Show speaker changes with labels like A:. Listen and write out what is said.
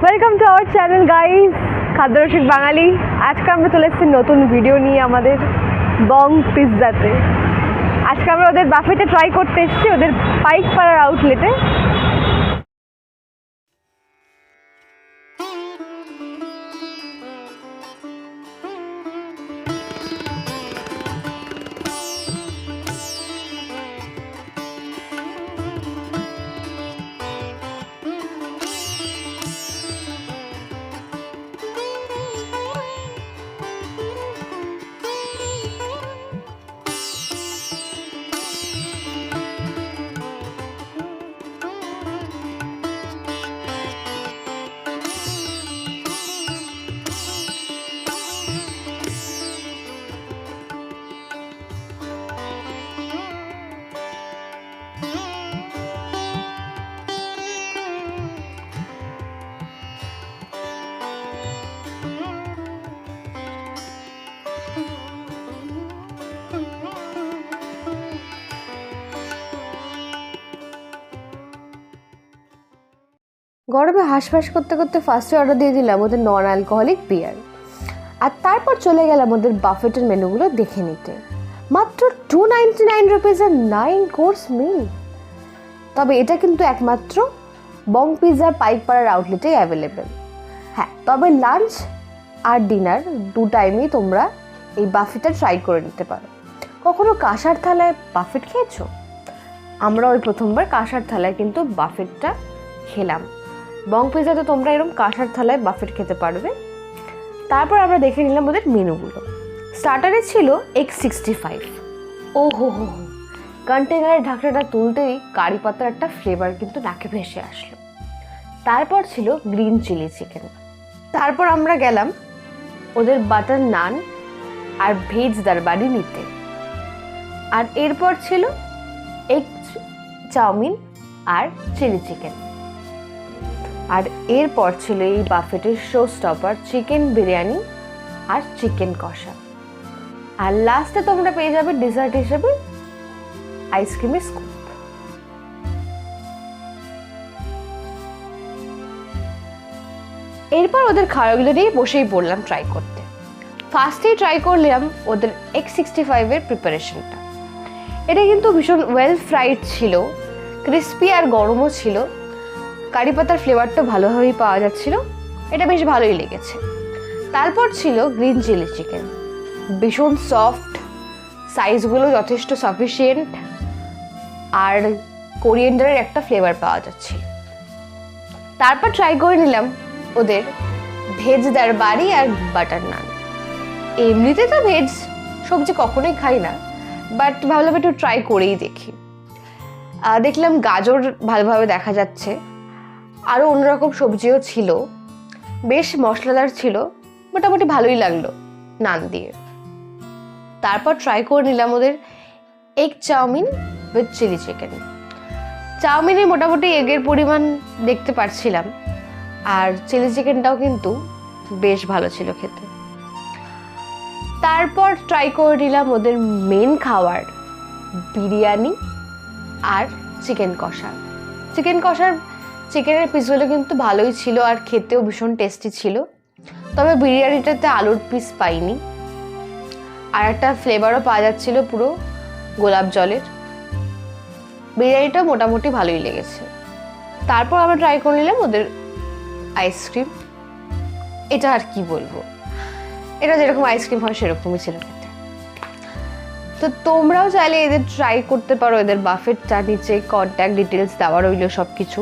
A: Welcome to our channel guys, Khadyarasik Bangali. আজকে আমরা চলে এসেছি নতুন ভিডিও নিয়ে আমাদের বং পিৎজাতে। আজকে আমরা ওদের বাফেটে ট্রাই করতে এসেছি, ওদের পাইকপাড়ার আউটলেটে। গরমে হাঁসফাঁস করতে করতে ফার্স্টে অর্ডার দিয়ে দিলাম ওদের নন অ্যালকোহলিক বিয়ার, আর তারপর চলে গেলাম ওদের বাফেটের মেনুগুলো দেখে নিতে। মাত্র 299 রুপিজের 9 কোর্স মিল। তবে এটা কিন্তু একমাত্র বং পিৎজার পাইকপাড়ার আউটলেটেই অ্যাভেলেবেল। হ্যাঁ, তবে লাঞ্চ আর ডিনার দু টাইমেই তোমরা এই বাফেটটা ট্রাই করে নিতে পারো। কখনো কাঁসার থালায় বাফেট খেয়েছো? আমরা ওই প্রথমবার কাঁসার থালায় কিন্তু বাফেটটা খেলাম। বং পিৎজাতে তোমরা এরকম কাঁসার থালায় বাফেট খেতে পারবে। তারপর আমরা দেখে নিলাম ওদের মেনুগুলো। স্টার্টারে ছিল X65। ও হো হো হো, কন্টেনারের ঢাকনাটা তুলতেই কারি পাতার একটা ফ্লেভার কিন্তু নাকে ভেসে আসলো। তারপর ছিল গ্রিন চিলি চিকেন। তারপর আমরা গেলাম ওদের বাটার নান আর ভেজ দরবারি নিতে। আর এরপর ছিল এগ চাউমিন আর চিলি চিকেন। আর এরপর ছিল এই বাফেটের শো স্টপার চিকেন বিরিয়ানি আর চিকেন কষা। আর লাস্টে তোমরা পেয়ে যাবে ডেজার্ট হিসেবে আইসক্রিমের স্কুপ। এরপর ওদের খাবারগুলো নিয়ে বসেই পড়লাম ট্রাই করতে। ফার্স্টেই ট্রাই করলাম ওদের X65 এর প্রিপারেশনটা। এটা কিন্তু ভীষণ ওয়েল ফ্রাইড ছিল, ক্রিস্পি আর গরমও ছিল। কারি পাতার ফ্লেভারটা ভালোভাবেই পাওয়া যাচ্ছিল, এটা বেশ ভালোই লেগেছে। তারপর ছিল গ্রিন চিলি চিকেন, ভীষণ সফট, সাইজগুলো যথেষ্ট সাফিসিয়েন্ট, আর কোরিয়েন্ডারের একটা ফ্লেভার পাওয়া যাচ্ছিল। তারপর ট্রাই করে নিলাম ওদের ভেজ দরবারি আর বাটার নান। এমনিতে তো ভেজ সবজি কখনোই খাই না, বাট ভাবলাম একটু ট্রাই করেই দেখি। দেখলাম গাজর ভালোভাবে দেখা যাচ্ছে, আরও অন্যরকম সবজিও ছিল, বেশ মশলাদার ছিল, মোটামুটি ভালোই লাগলো নান দিয়ে। তারপর ট্রাই করে নিলাম ওদের egg chowmein with chilli chicken. চাউমিনে মোটামুটি এগের পরিমাণ দেখতে পাচ্ছিলাম, আর চিলি চিকেনটাও কিন্তু বেশ ভালো ছিল খেতে। তারপর ট্রাই করে নিলাম ওদের মেন খাবার বিরিয়ানি আর চিকেন কষা। চিকেনের পিসগুলো কিন্তু ভালোই ছিল আর খেতেও ভীষণ টেস্টি ছিল। তবে বিরিয়ানিটাতে আলুর পিস পাইনি, আর একটা ফ্লেভারও পাওয়া যাচ্ছিল পুরো গোলাপ জলের। বিরিয়ানিটা মোটামুটি ভালোই লেগেছে। তারপর আমরা ট্রাই করে নিলাম ওদের আইসক্রিম। এটা আর কি বলবো, এটা যেরকম আইসক্রিম হয় সেরকমই ছিল খেতে। তো তোমরাও চাইলে এদের ট্রাই করতে পারো। এদের বাফেটটা নিচে কন্ট্যাক্ট ডিটেলস দেওয়া রইল সব কিছু।